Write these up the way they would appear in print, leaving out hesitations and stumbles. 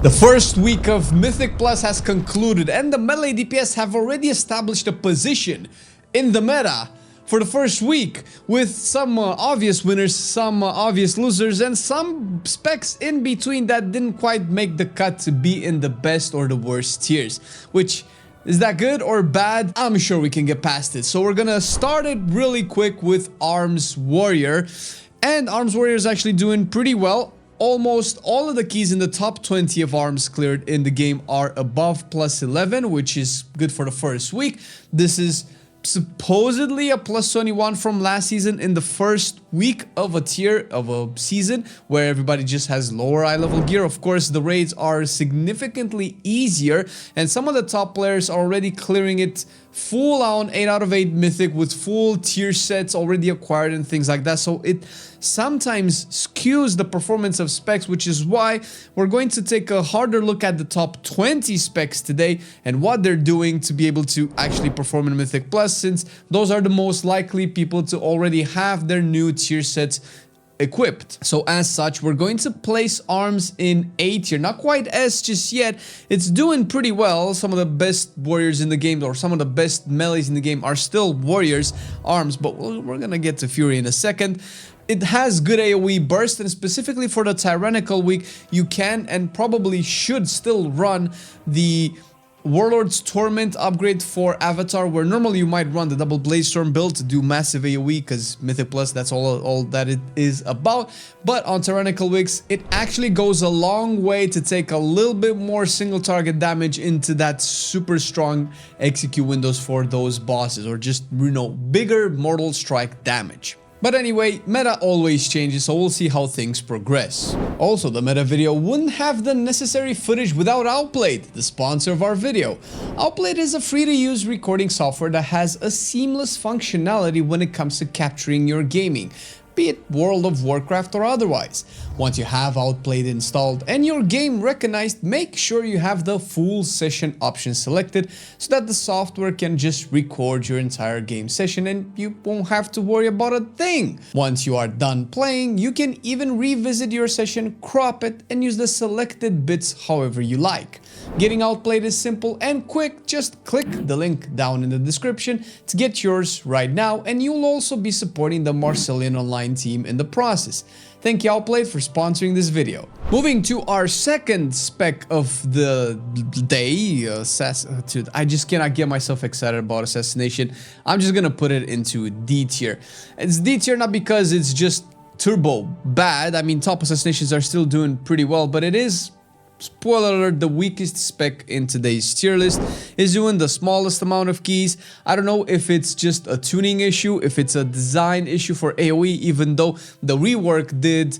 The first week of Mythic Plus has concluded and the melee DPS have already established a position in the meta for the first week, with some obvious winners, some obvious losers, and some specs in between that didn't quite make the cut to be in the best or the worst tiers. Which, is that good or bad? I'm sure we can get past it. So we're gonna start it really quick with Arms Warrior. And Arms Warrior is actually doing pretty well. Almost all of the keys in the top 20 of arms cleared in the game are above plus 11, which is good for the first week. This is supposedly a plus 21 from last season in the first week of a tier of a season where everybody just has lower eye level gear. Of course, the raids are significantly easier and some of the top players are already clearing it full on 8 out of 8 mythic with full tier sets already acquired and things like that. So it sometimes skews the performance of specs, which is why we're going to take a harder look at the top 20 specs today and what they're doing to be able to actually perform in Mythic Plus, since those are the most likely people to already have their new tier sets equipped. So as such, we're going to place arms in A tier, not quite S just yet. It's doing pretty well. Some of the best warriors in the game, or some of the best melees in the game, are still warriors arms, but we're gonna get to Fury in a second. It has good AoE burst, and specifically for the Tyrannical week, you can and probably should still run the Warlord's Torment upgrade for Avatar, where normally you might run the double Bladestorm build to do massive AoE, because Mythic Plus, that's all that it is about. But on Tyrannical weeks, it actually goes a long way to take a little bit more single target damage into that super strong execute windows for those bosses, or just, you know, bigger mortal strike damage. But anyway, meta always changes, so we'll see how things progress. Also, the meta video wouldn't have the necessary footage without Outplayed, the sponsor of our video. Outplayed is a free-to-use recording software that has a seamless functionality when it comes to capturing your gaming, be it World of Warcraft or otherwise. Once you have Outplayed installed and your game recognized, make sure you have the full session option selected so that the software can just record your entire game session and you won't have to worry about a thing. Once you are done playing, you can even revisit your session, crop it, and use the selected bits however you like. Getting Outplayed is simple and quick. Just click the link down in the description to get yours right now, and you'll also be supporting the Marcelian Online team in the process. Thank you, Outplayed, for sponsoring this video. Moving to our second spec of the day, dude, I just cannot get myself excited about Assassination. I'm just gonna put it into D tier. It's D tier not because it's just turbo bad. I mean, top Assassinations are still doing pretty well, but it is, spoiler alert, the weakest spec in today's tier list. Is doing the smallest amount of keys. I don't know if it's just a tuning issue, if it's a design issue for AoE, even though the rework did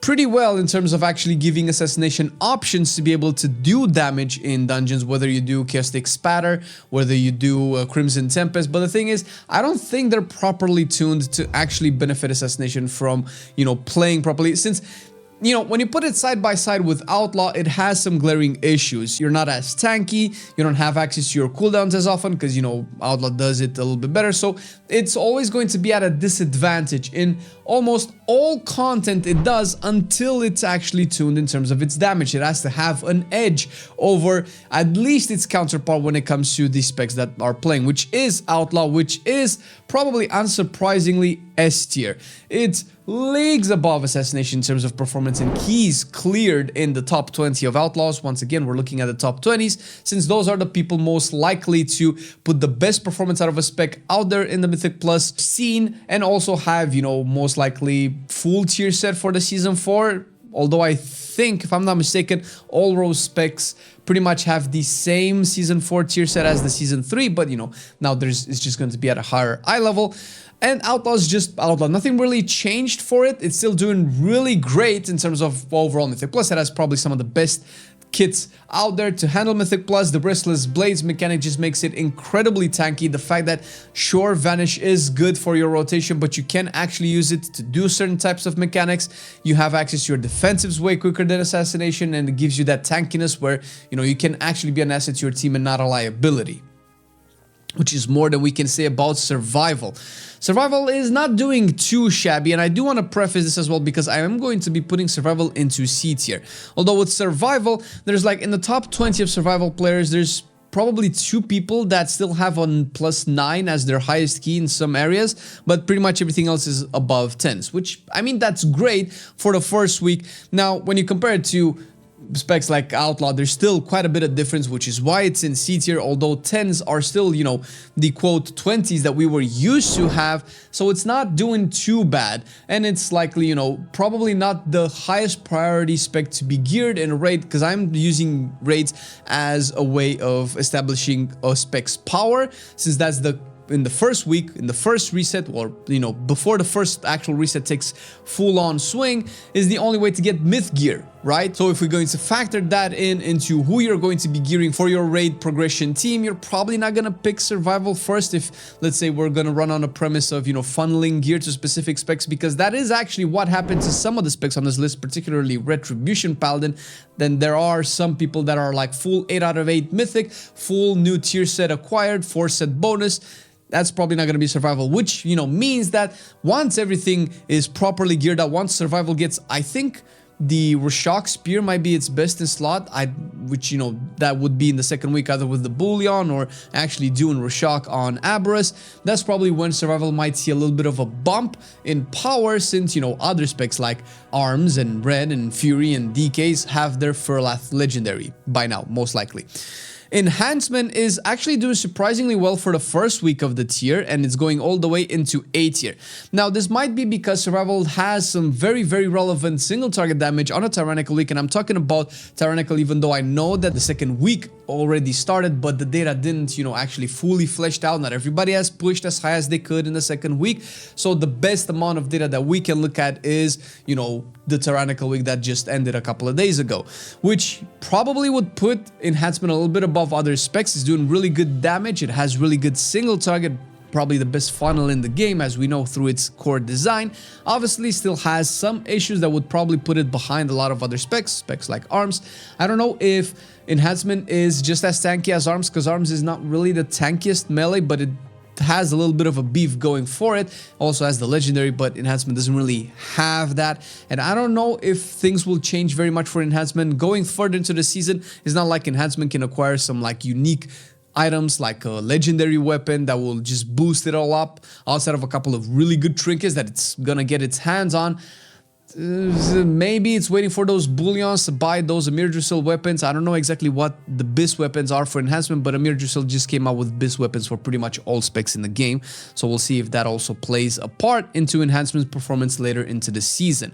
pretty well in terms of actually giving Assassination options to be able to do damage in dungeons, whether you do Chaotic Spatter, whether you do Crimson Tempest. But the thing is, I don't think they're properly tuned to actually benefit Assassination from, you know, playing properly, since, you know, when you put it side by side with Outlaw, it has some glaring issues. You're not as tanky, you don't have access to your cooldowns as often, because, you know, Outlaw does it a little bit better, so it's always going to be at a disadvantage in almost all content it does until it's actually tuned in terms of its damage. It has to have an edge over at least its counterpart when it comes to the specs that are playing, which is Outlaw, which is probably unsurprisingly S tier. It's leagues above Assassination in terms of performance and keys cleared in the top 20 of Outlaws. Once again, we're looking at the top 20s, since those are the people most likely to put the best performance out of a spec out there in the Mythic Plus scene, and also have, you know, most likely full tier set for the Season 4. Although I think, if I'm not mistaken, all Rose specs pretty much have the same Season 4 tier set as the Season 3, but, you know, now it's just going to be at a higher eye level. And Outlaw's just Outlaw. Nothing really changed for it. It's still doing really great in terms of overall Mythic Plus. It has probably some of the best kits out there to handle Mythic Plus. The Bristless Blades mechanic just makes it incredibly tanky. The fact that sure, Vanish is good for your rotation, but you can actually use it to do certain types of mechanics. You have access to your defensives way quicker than Assassination, and it gives you that tankiness where, you know, you can actually be an asset to your team and not a liability. which is more than we can say about survival. Survival is not doing too shabby, and I do want to preface this as well because I am going to be putting survival into C tier. Although with survival, there's like in the top 20 of survival players, there's probably 2 people that still have on +9 as their highest key in some areas, but pretty much everything else is above 10s, which, I mean, that's great for the first week. Now, when you compare it to specs like Outlaw, there's still quite a bit of difference, which is why it's in C tier, although 10s are still, you know, the quote 20s that we were used to have, so it's not doing too bad, and it's likely, you know, probably not the highest priority spec to be geared in a raid, because I'm using raids as a way of establishing a spec's power, since that's the in the first week, in the first reset, or you know, before the first actual reset takes full-on swing, is the only way to get myth gear, right? So if we're going to factor that into who you're going to be gearing for your raid progression team, you're probably not gonna pick survival first if, let's say, we're gonna run on a premise of, you know, funneling gear to specific specs, because that is actually what happened to some of the specs on this list, particularly Retribution Paladin. Then there are some people that are like full 8 out of 8 mythic, full new tier set acquired, 4 set bonus. That's probably not going to be survival, which, you know, means that once everything is properly geared up, once survival gets, I think the Rashok Spear might be its best in slot, which, you know, that would be in the second week either with the Bullion or actually doing Rashok on Aberrus. That's probably when survival might see a little bit of a bump in power, since, you know, other specs like Arms and Red and Fury and DKs have their Furlath legendary by now, most likely. Enhancement is actually doing surprisingly well for the first week of the tier, and it's going all the way into A tier. Now, this might be because survival has some very, very relevant single target damage on a tyrannical week, and I'm talking about tyrannical even though I know that the second week already started, but the data didn't, you know, actually fully fleshed out. Not everybody has pushed as high as they could in the second week, so the best amount of data that we can look at is, you know, the tyrannical week that just ended a couple of days ago, which probably would put enhancement a little bit above other specs. It's doing really good damage, it has really good single target, probably the best funnel in the game, as we know through its core design. Obviously still has some issues that would probably put it behind a lot of other specs like Arms. I don't know if enhancement is just as tanky as Arms, because Arms is not really the tankiest melee, but it has a little bit of a beef going for it. Also has the legendary, but enhancement doesn't really have that, and I don't know if things will change very much for enhancement going further into the season. It's not like enhancement can acquire some like unique items like a legendary weapon that will just boost it all up, outside of a couple of really good trinkets that it's gonna get its hands on. Maybe it's waiting for those bullions to buy those Amir Drusil weapons. I don't know exactly what the BIS weapons are for enhancement, but Amir Drusil just came out with BIS weapons for pretty much all specs in the game, so we'll see if that also plays a part into enhancement performance later into the season.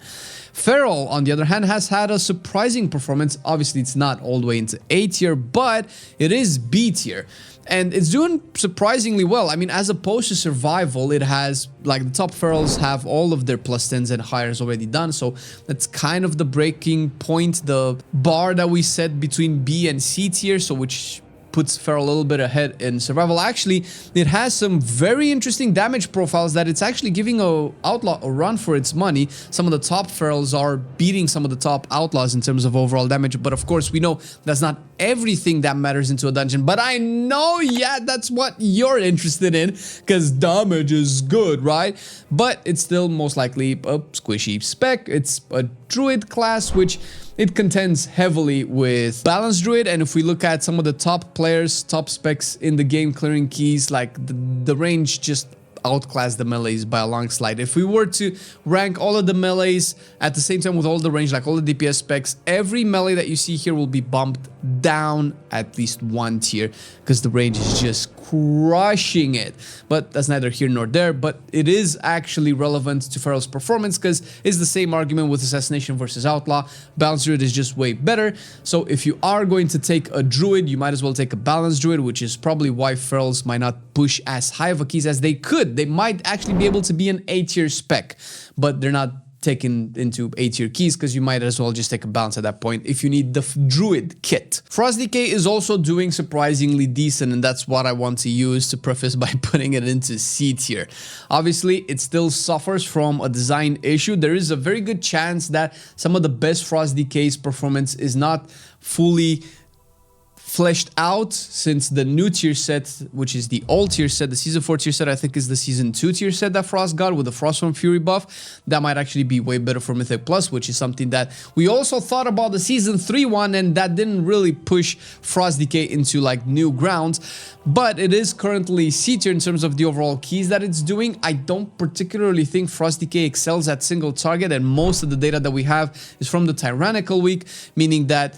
Feral, on the other hand, has had a surprising performance. Obviously, it's not all the way into A tier, but it is B tier. And it's doing surprisingly well. I mean, as opposed to survival, it has, like, the top ferals have all of their +10s and higher already done. So that's kind of the breaking point, the bar that we set between B and C tier. So which puts Feral a little bit ahead in survival. Actually, it has some very interesting damage profiles that it's actually giving Outlaw a run for its money. Some of the top Ferals are beating some of the top Outlaws in terms of overall damage, but of course we know that's not everything that matters into a dungeon. But I know, yeah, that's what you're interested in, because damage is good, right? But it's still most likely a squishy spec. It's a Druid class, which it contends heavily with balanced Druid, and if we look at some of the top players, top specs in the game clearing keys, like the range just outclass the melees by a long slide. If we were to rank all of the melees at the same time with all the range, like all the DPS specs, every melee that you see here will be bumped down at least 1 tier, because the range is just crushing it. But that's neither here nor there, but it is actually relevant to Feral's performance, because it's the same argument with Assassination versus Outlaw. Balanced Druid is just way better, so if you are going to take a Druid, you might as well take a balanced Druid, which is probably why Ferals might not push as high of a keys as they could. They might actually be able to be an A tier spec, but they're not taken into A tier keys, because you might as well just take a balance at that point if you need the Druid kit. Frost DK is also doing surprisingly decent, and that's what I want to use to preface by putting it into C tier. Obviously, it still suffers from a design issue. There is a very good chance that some of the best Frost DK's performance is not fully fleshed out since the new tier set, which is the old tier set. The Season 4 tier set, I think, is the Season 2 tier set that Frost got with the Frostform Fury buff. That might actually be way better for Mythic Plus, which is something that we also thought about the Season 3 one, and that didn't really push Frost DK into like new grounds. But it is currently C tier in terms of the overall keys that it's doing. I don't particularly think Frost DK excels at single target, and most of the data that we have is from the Tyrannical week, meaning that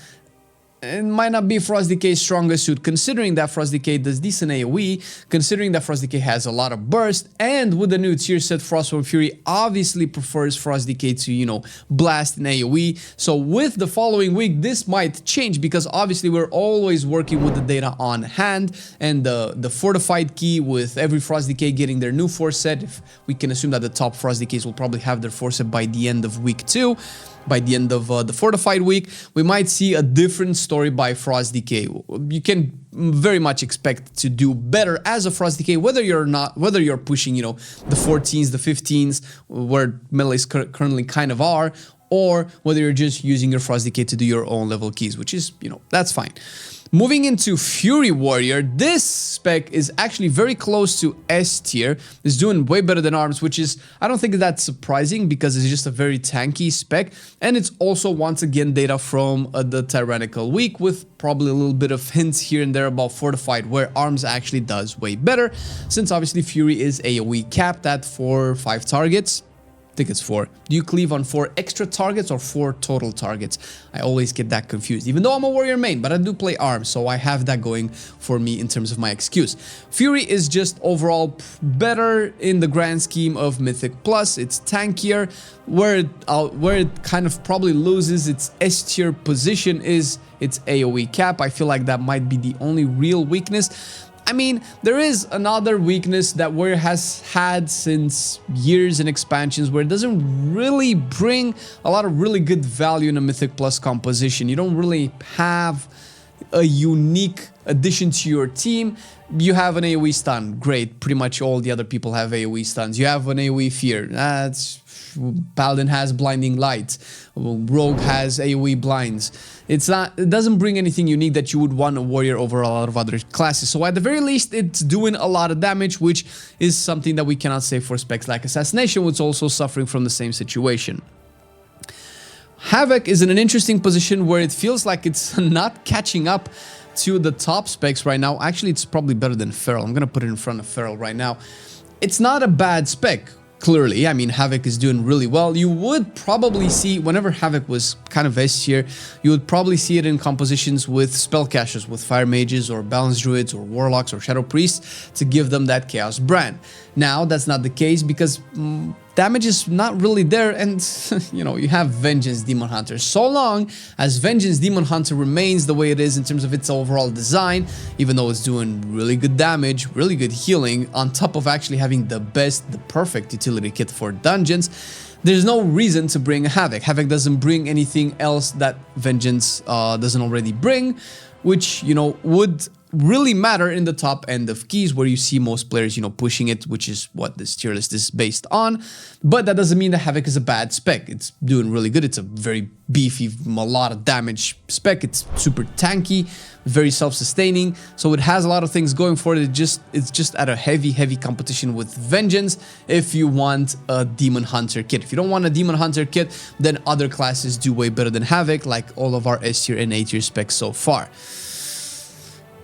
it might not be Frost DK's strongest suit, considering that Frost DK does decent AoE, considering that Frost DK has a lot of burst, and with the new tier set, Frostform Fury obviously prefers Frost DK to, you know, blast in AoE. So with the following week, this might change, because obviously we're always working with the data on hand, and the fortified key with every Frost DK getting their new force set. If we can assume that the top Frost DKs will probably have their force set by the end of week 2. By the end of the fortified week, we might see a different story by Frost DK. You can very much expect to do better as a Frost DK, whether you're pushing, you know, the 14s, the 15s, where melees currently kind of are, or whether you're just using your Frost DK to do your own level keys, which is, you know, that's fine. Moving into Fury Warrior, this spec is actually very close to S tier. It's doing way better than Arms, which is, I don't think that's surprising, because it's just a very tanky spec. And it's also, once again, data from the Tyrannical week, with probably a little bit of hints here and there about Fortified, where Arms actually does way better, since obviously Fury is AoE capped at 4 or 5 targets. I think it's 4. Do you cleave on 4 extra targets or 4 total targets? I always get that confused, even though I'm a warrior main, but I do play Arms, so I have that going for me in terms of my excuse. Fury is just overall better in the grand scheme of Mythic Plus. It's tankier. Where it kind of probably loses its S tier position is its AoE cap. I feel like that might be the only real weakness. I mean, there is another weakness that Warrior has had since years in expansions, where it doesn't really bring a lot of really good value in a Mythic Plus composition. You don't really have a unique addition to your team. You have an AoE stun, great. Pretty much all the other people have AoE stuns. You have an AoE fear. Paladin has blinding light. Rogue has AoE blinds. It doesn't bring anything unique that you would want a warrior over a lot of other classes. So at the very least, it's doing a lot of damage, which is something that we cannot say for specs like Assassination, which is also suffering from the same situation. Havoc is in an interesting position where it feels like it's not catching up to the top specs right now. Actually, it's probably better than Feral. I'm gonna put it in front of Feral right now. It's not a bad spec. Clearly, I mean, Havoc is doing really well. You would probably see, whenever Havoc was kind of S tier, you would probably see it in compositions with spellcasters, with Fire Mages or Balanced Druids or Warlocks or Shadow Priests to give them that Chaos brand. Now, that's not the case, because damage is not really there, and you know, you have Vengeance Demon Hunter. So long as Vengeance Demon Hunter remains the way it is in terms of its overall design, even though it's doing really good damage, really good healing, on top of actually having the perfect utility kit for dungeons, there's no reason to bring a Havoc. Havoc doesn't bring anything else that Vengeance doesn't already bring, which, you know, would really matter in the top end of keys, where you see most players, you know, pushing it, which is what this tier list is based on. But that doesn't mean that Havoc is a bad spec. It's doing really good. It's a very beefy, a lot of damage spec. It's super tanky, very self-sustaining, so it has a lot of things going for it. It's just at a heavy competition with Vengeance if you want a Demon Hunter kit. If you don't want a Demon Hunter kit, then other classes do way better than Havoc, like all of our S tier and A tier specs so far.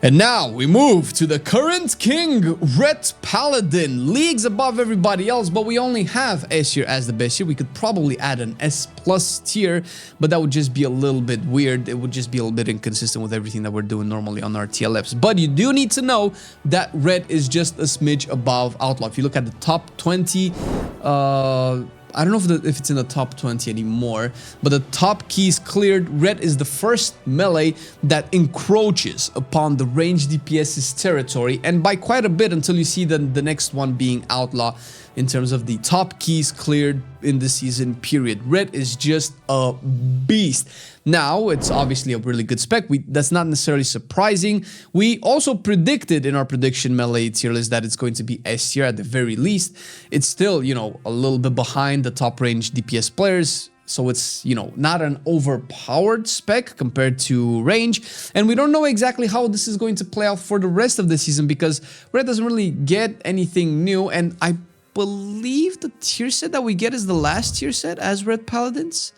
And now we move to the current king, Ret Paladin. Leagues above everybody else, but we only have S tier as the best tier. We could probably add an S plus tier, but that would just be a little bit weird. It would just be a little bit inconsistent with everything that we're doing normally on our TLFs. But you do need to know that Ret is just a smidge above Outlaw. If you look at the top 20, I don't know if it's in the top 20 anymore, but the top keys cleared, Ret is the first melee that encroaches upon the ranged DPS's territory, and by quite a bit, until you see the next one being Outlaw in terms of the top keys cleared in the season period. Ret is just a beast. Now, it's obviously a really good spec. That's not necessarily surprising. We also predicted in our prediction melee tier list that it's going to be S tier at the very least. It's still, you know, a little bit behind the top range DPS players, So it's, you know, not an overpowered spec compared to range. And we don't know exactly how this is going to play out for the rest of the season because red doesn't really get anything new. And I believe the tier set that we get is the last tier set as red paladins.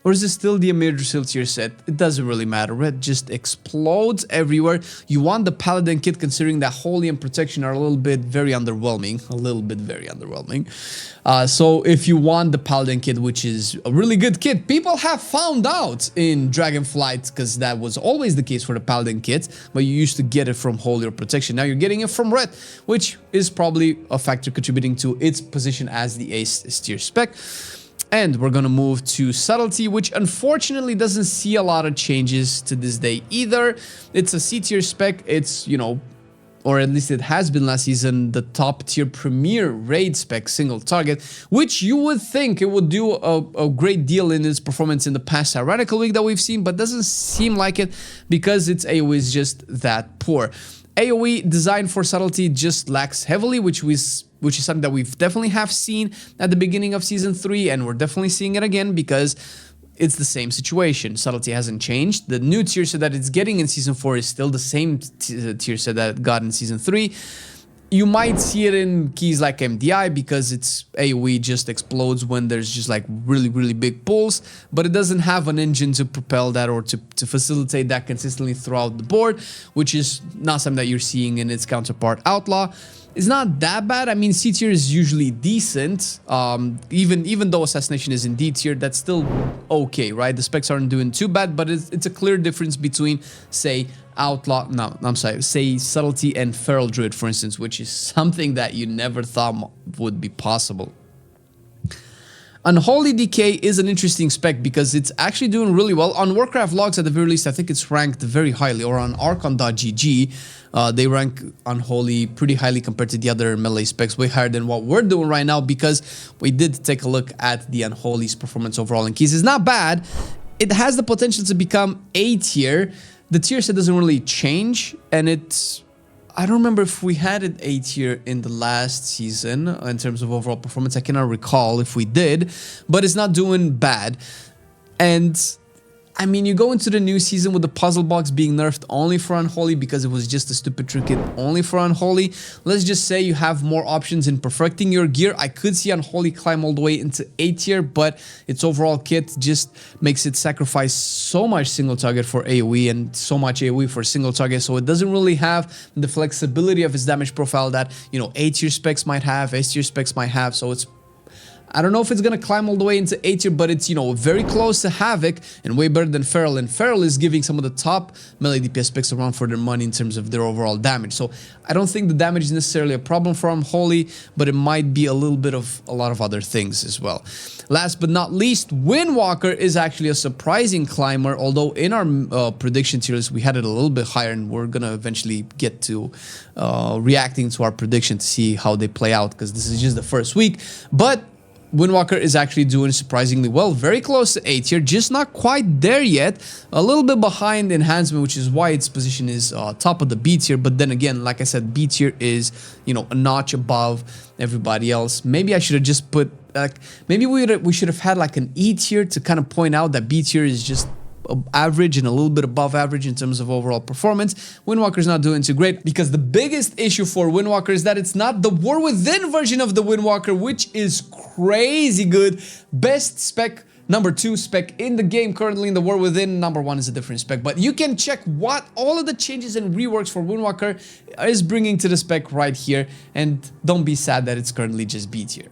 Or is it still the Amidrisil tier set? It doesn't really matter. Red just explodes everywhere. You want the Paladin kit considering that Holy and Protection are a little bit very underwhelming. So if you want the Paladin kit, which is a really good kit, people have found out in Dragonflight, because that was always the case for the Paladin kit, but you used to get it from Holy or Protection. Now you're getting it from Red, which is probably a factor contributing to its position as the ace tier spec. And we're gonna move to Subtlety, which unfortunately doesn't see a lot of changes to this day either. It's a C tier spec. It's, you know, or at least it has been last season, the top tier premier raid spec single target, which you would think it would do a great deal in its performance in the past tyrannical week that we've seen, but doesn't seem like it because its AoE is just that poor. AoE designed for Subtlety just lacks heavily, which is something that we've definitely have seen at the beginning of Season 3, and we're definitely seeing it again because it's the same situation. Subtlety hasn't changed. The new tier set that it's getting in Season 4 is still the same tier set that it got in Season 3. You might see it in keys like MDI because its AoE just explodes when there's just like really big pulls, but it doesn't have an engine to propel that or to facilitate that consistently throughout the board, which is not something that you're seeing in its counterpart Outlaw. It's not that bad. I mean, C tier is usually decent. Even though Assassination is in D tier, that's still okay, right? The specs aren't doing too bad, but it's a clear difference between, say, say Subtlety and Feral Druid, for instance, which is something that you never thought would be possible. Unholy DK is an interesting spec because it's actually doing really well. On Warcraft logs, at the very least, I think it's ranked very highly, or on Archon.gg, they rank Unholy pretty highly compared to the other melee specs, way higher than what we're doing right now because we did take a look at the Unholy's performance overall in keys. It's not bad. It has the potential to become A tier. The tier set doesn't really change, and it's... I don't remember if we had it A tier in the last season in terms of overall performance. I cannot recall if we did, but it's not doing bad. And I mean, you go into the new season with the puzzle box being nerfed only for Unholy because it was just a stupid trinket only for Unholy. Let's just say you have more options in perfecting your gear. I could see Unholy climb all the way into A tier, but its overall kit just makes it sacrifice so much single target for AoE and so much AoE for single target, so it doesn't really have the flexibility of its damage profile that, you know, A tier specs might have, S tier specs might have, so it's... I don't know if it's gonna climb all the way into A tier, but it's, you know, very close to Havoc and way better than Feral. And Feral is giving some of the top melee DPS specs around for their money in terms of their overall damage. So I don't think the damage is necessarily a problem for Unholy, but it might be a little bit of a lot of other things as well. Last but not least, Windwalker is actually a surprising climber, although in our prediction tiers we had it a little bit higher, and we're gonna eventually get to reacting to our prediction to see how they play out, because this is just the first week. But Windwalker is actually doing surprisingly well, very close to A tier, just not quite there yet, a little bit behind Enhancement, which is why its position is top of the B tier. But then again, like I said, B tier is, you know, a notch above everybody else. Maybe I should have just put, like, maybe we should have had like an E tier to kind of point out that B tier is just average and a little bit above average in terms of overall performance. Windwalker is not doing too great because the biggest issue for Windwalker is that it's not the War Within version of the Windwalker, which is crazy good. Best spec, number 2 spec in the game currently in the War Within. Number 1 is a different spec, but you can check what all of the changes and reworks for Windwalker is bringing to the spec right here, and don't be sad that it's currently just B tier.